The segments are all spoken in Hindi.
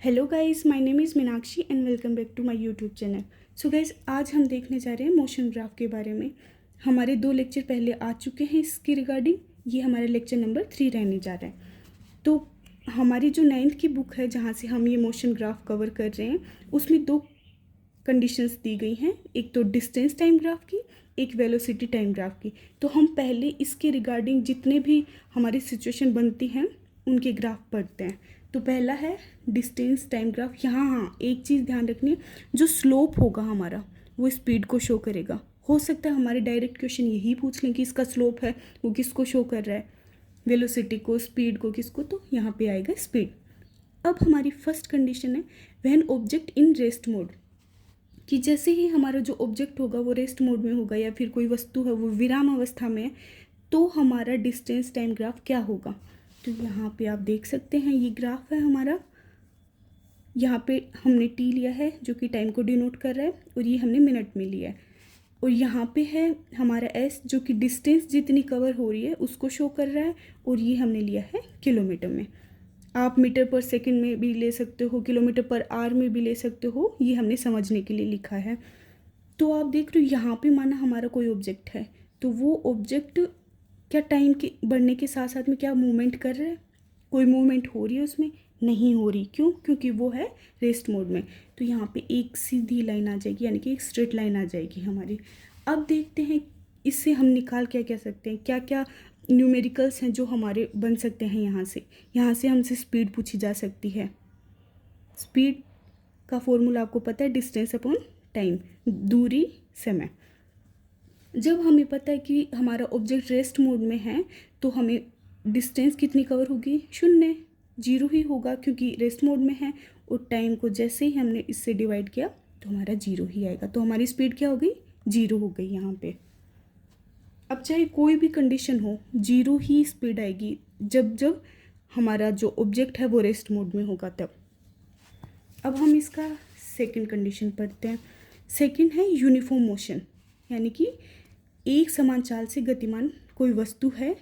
Hello guys, my name is Meenakshi and welcome back to my YouTube channel. So guys, आज हम देखने जा रहे हैं मोशन ग्राफ के बारे में। हमारे 2 लेक्चर पहले आ चुके हैं इसके रिगार्डिंग। ये हमारा लेक्चर नंबर 3 रहने जा रहा है। तो हमारी जो 9th की बुक है जहाँ से हम ये मोशन ग्राफ कवर कर रहे हैं, उसमें 2 कंडीशंस दी गई हैं। एक तो डिस्टेंस टाइम ग्राफ की, एक वेलोसिटी टाइम ग्राफ की। तो हम पहले इसके रिगार्डिंग जितने भी हमारी सिचुएशन बनती हैं उनके ग्राफ पढ़ते हैं। तो पहला है डिस्टेंस टाइम ग्राफ। यहाँ हाँ, एक चीज़ ध्यान रखनी है, जो स्लोप होगा हमारा वो स्पीड को शो करेगा। हो सकता है हमारे डायरेक्ट क्वेश्चन यही पूछ लें कि इसका स्लोप है वो किसको शो कर रहा है, वेलोसिटी को, स्पीड को, किसको, तो यहाँ पे आएगा स्पीड। अब हमारी फर्स्ट कंडीशन है when object in rest mode, कि जैसे ही हमारा जो ऑब्जेक्ट होगा वो रेस्ट मोड में होगा या फिर कोई वस्तु है वो विराम अवस्था में है, तो हमारा डिस्टेंस टाइम ग्राफ क्या होगा। तो यहाँ पे आप देख सकते हैं ये ग्राफ है हमारा। यहाँ पे हमने टी लिया है जो कि टाइम को डिनोट कर रहा है, और ये हमने मिनट में लिया है। और यहाँ पे है हमारा एस जो कि डिस्टेंस जितनी कवर हो रही है उसको शो कर रहा है, और ये हमने लिया है किलोमीटर में। आप मीटर पर सेकंड में भी ले सकते हो, किलोमीटर पर आवर में भी ले सकते हो, ये हमने समझने के लिए लिखा है। तो आप देख रहे हो यहाँ पे माना हमारा कोई ऑब्जेक्ट है, तो वो ऑब्जेक्ट क्या टाइम के बढ़ने के साथ साथ में क्या मूवमेंट कर रहा है, कोई मूवमेंट हो रही है उसमें, नहीं हो रही। क्यों? क्योंकि वो है रेस्ट मोड में। तो यहाँ पे एक सीधी लाइन आ जाएगी, यानी कि एक स्ट्रेट लाइन आ जाएगी हमारी। अब देखते हैं इससे हम निकाल क्या क्या सकते हैं, क्या क्या न्यूमेरिकल्स हैं जो हमारे बन सकते हैं। यहाँ से हमसे स्पीड पूछी जा सकती है। स्पीड का फॉर्मूला आपको पता है, डिस्टेंस अपॉन टाइम, दूरी समय। जब हमें पता है कि हमारा ऑब्जेक्ट रेस्ट मोड में है तो हमें डिस्टेंस कितनी कवर होगी, 0, 0 ही होगा क्योंकि रेस्ट मोड में है। और टाइम को जैसे ही हमने इससे डिवाइड किया तो हमारा 0 ही आएगा। तो हमारी स्पीड क्या हो गई, 0 हो गई यहाँ पे। अब चाहे कोई भी कंडीशन हो, 0 ही स्पीड आएगी जब जब हमारा जो ऑब्जेक्ट है वो रेस्ट मोड में होगा तब। अब हम इसका सेकंड कंडीशन पढ़ते हैं। सेकंड है यूनिफॉर्म मोशन, यानी कि एक समान चाल से गतिमान कोई वस्तु है,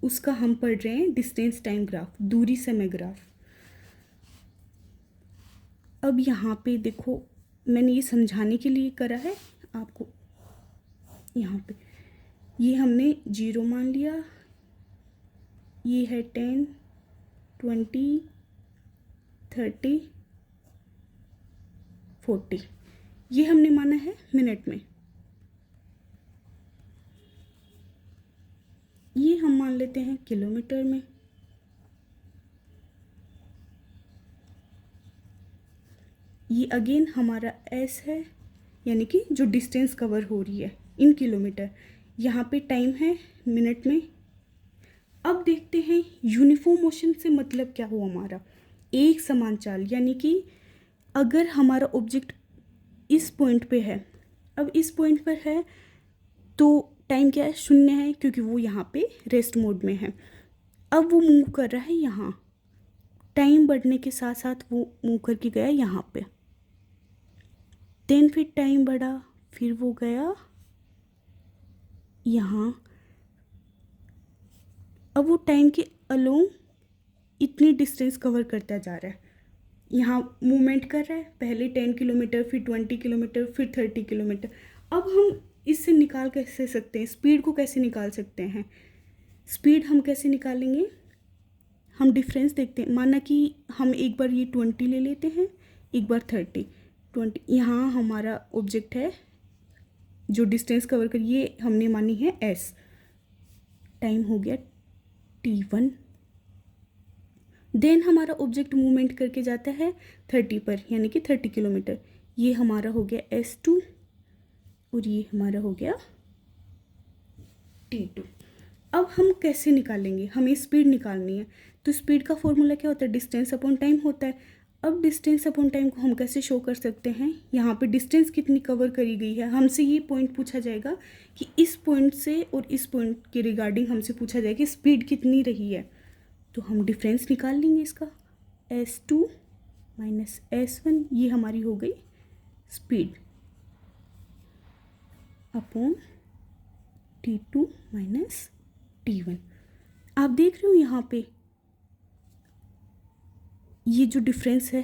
उसका हम पढ़ रहे हैं डिस्टेंस टाइम ग्राफ, दूरी समय ग्राफ। अब यहाँ पे देखो, मैंने ये समझाने के लिए करा है आपको। यहाँ पे ये हमने 0 मान लिया, ये है 10, 20, 30, 40, ये हमने माना है मिनट में। ये हम मान लेते हैं किलोमीटर में। ये अगेन हमारा एस है, यानी कि जो डिस्टेंस कवर हो रही है इन किलोमीटर। यहाँ पे टाइम है मिनट में। अब देखते हैं यूनिफॉर्म मोशन से मतलब क्या हुआ हमारा, एक समान चाल, यानी कि अगर हमारा ऑब्जेक्ट इस पॉइंट पे है, अब इस पॉइंट पर है तो टाइम क्या है, 0 है क्योंकि वो यहाँ पे रेस्ट मोड में है। अब वो मूव कर रहा है यहाँ, टाइम बढ़ने के साथ साथ वो मूव करके गया यहाँ पे, देन फिर टाइम बढ़ा, फिर वो गया यहाँ। अब वो टाइम के अलोंग इतनी डिस्टेंस कवर करता जा रहा है, यहाँ मूवमेंट कर रहा है, पहले 10 किलोमीटर, फिर 20 किलोमीटर, फिर 30 किलोमीटर। अब हम इससे निकाल कैसे सकते हैं, स्पीड को कैसे निकाल सकते हैं। स्पीड हम कैसे निकालेंगे, हम डिफरेंस देखते हैं। माना कि हम एक बार ये 20 ले लेते हैं, एक बार 30, 20। यहाँ हमारा ऑब्जेक्ट है जो डिस्टेंस कवर कर, ये हमने मानी है एस, टाइम हो गया t1। देन हमारा ऑब्जेक्ट मूवमेंट करके जाता है 30 पर, यानी कि 30 किलोमीटर। ये हमारा हो गया S2 और ये हमारा हो गया T2। अब हम कैसे निकालेंगे, हमें स्पीड निकालनी है। तो स्पीड का फॉर्मूला क्या होता है, डिस्टेंस अपॉन टाइम होता है। अब डिस्टेंस अपॉन टाइम को हम कैसे शो कर सकते हैं, यहाँ पे डिस्टेंस कितनी कवर करी गई है, हमसे ये पॉइंट पूछा जाएगा कि इस पॉइंट से और इस पॉइंट के रिगार्डिंग हमसे पूछा जाएगा कि स्पीड कितनी रही है। तो हम डिफरेंस निकाल लेंगे इसका, S2 माइनस S1, ये हमारी हो गई speed, upon T2 minus T1। आप देख रहे हो यहाँ पे ये जो डिफरेंस है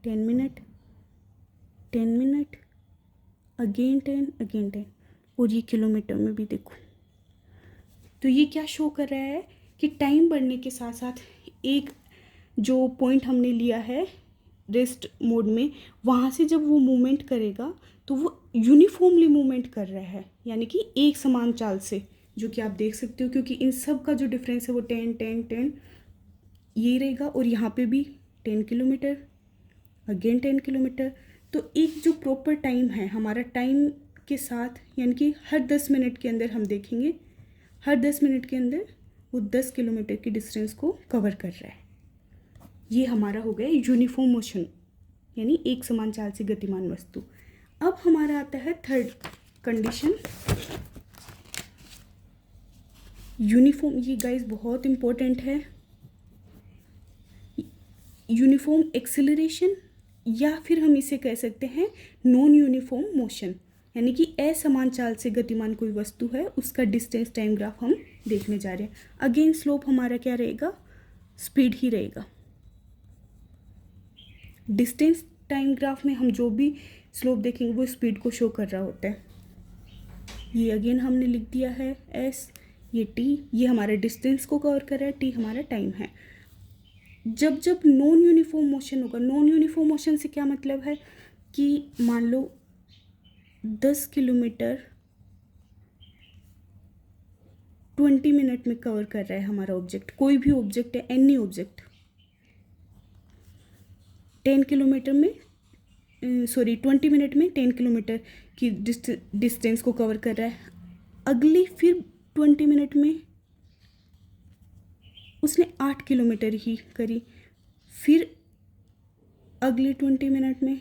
10 मिनट, 10 मिनट, अगेन 10, और ये किलोमीटर में भी देखो। तो ये क्या शो कर रहा है कि टाइम बढ़ने के साथ साथ एक जो पॉइंट हमने लिया है रेस्ट मोड में, वहाँ से जब वो मूवमेंट करेगा तो वो यूनिफॉर्मली मूवमेंट कर रहा है, यानी कि एक समान चाल से, जो कि आप देख सकते हो, क्योंकि इन सब का जो डिफरेंस है वो 10 ये रहेगा, और यहाँ पे भी 10 किलोमीटर, अगेन 10 किलोमीटर। तो एक जो प्रॉपर टाइम है हमारा, टाइम के साथ, यानी कि हर 10 मिनट के अंदर हम देखेंगे, हर 10 मिनट के अंदर वो 10 किलोमीटर की डिस्टेंस को कवर कर रहा है। ये हमारा हो गया यूनिफॉर्म मोशन, यानी एक समान चाल से गतिमान वस्तु। अब हमारा आता है थर्ड कंडीशन, यूनिफॉर्म। ये गाइस बहुत इम्पोर्टेंट है, यूनिफॉर्म एक्सेलरेशन, या फिर हम इसे कह सकते हैं नॉन यूनिफॉर्म मोशन, यानी कि असमान चाल से गतिमान कोई वस्तु है उसका डिस्टेंस टाइम ग्राफ हम देखने जा रहे हैं। अगेन स्लोप हमारा क्या रहेगा, स्पीड ही रहेगा। डिस्टेंस टाइम ग्राफ में हम जो भी स्लोप देखेंगे वो स्पीड को शो कर रहा होता है। ये अगेन हमने लिख दिया है एस, ये टी, ये हमारे डिस्टेंस को कवर कर रहा है, टी हमारा टाइम है। जब जब नॉन यूनिफॉर्म मोशन होगा, नॉन यूनिफॉर्म मोशन से क्या मतलब है कि मान लो 10 किलोमीटर 20 मिनट में कवर कर रहा है हमारा ऑब्जेक्ट, कोई भी ऑब्जेक्ट है, एनी ऑब्जेक्ट 10 किलोमीटर में 20 मिनट में 10 किलोमीटर की डिस्टेंस को कवर कर रहा है। अगली फिर 20 मिनट में उसने 8 किलोमीटर ही करी, फिर अगले 20 मिनट में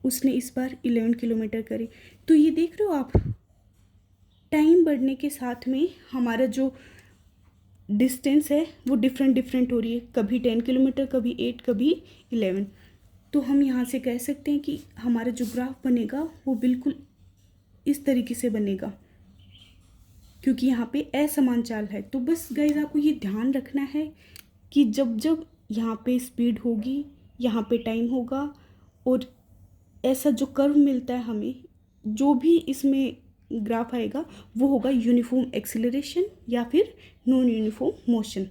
उसने इस बार 11 किलोमीटर करी। तो ये देख रहे हो आप, टाइम बढ़ने के साथ में हमारा जो डिस्टेंस है वो डिफरेंट हो रही है, कभी 10 किलोमीटर, कभी 8, कभी 11। तो हम यहाँ से कह सकते हैं कि हमारा जो ग्राफ बनेगा वो बिल्कुल इस तरीके से बनेगा, क्योंकि यहाँ पे असमान चाल है। तो बस गाइस आपको ये ध्यान रखना है कि जब जब यहाँ पे स्पीड होगी, यहाँ पे टाइम होगा, और ऐसा जो कर्व मिलता है हमें, जो भी इसमें ग्राफ आएगा वो होगा यूनिफॉर्म एक्सीलरेशन या फिर नॉन यूनिफॉर्म मोशन।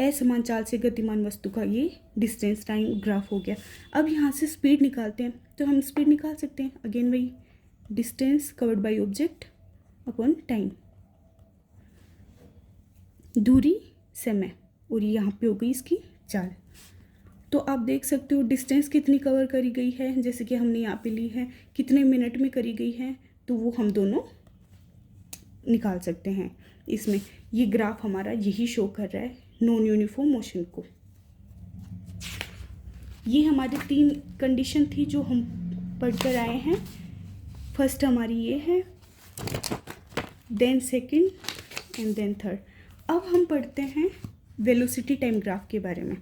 असमान चाल से गतिमान वस्तु का ये डिस्टेंस टाइम ग्राफ हो गया। अब यहाँ से स्पीड निकालते हैं, तो हम स्पीड निकाल सकते हैं, अगेन वही distance covered by object upon time, दूरी समय, और यहाँ पे हो गई इसकी चाल। तो आप देख सकते हो डिस्टेंस कितनी कवर करी गई है, जैसे कि हमने यहाँ पे ली है, कितने मिनट में करी गई है, तो वो हम दोनों निकाल सकते हैं। इसमें ये ग्राफ हमारा यही शो कर रहा है नॉन यूनिफॉर्म मोशन को। ये हमारी 3 कंडीशन थी जो हम पढ़कर आए हैं। फर्स्ट हमारी ये है, then second, and then third. अब हम पढ़ते हैं वेलोसिटी टाइम ग्राफ के बारे में।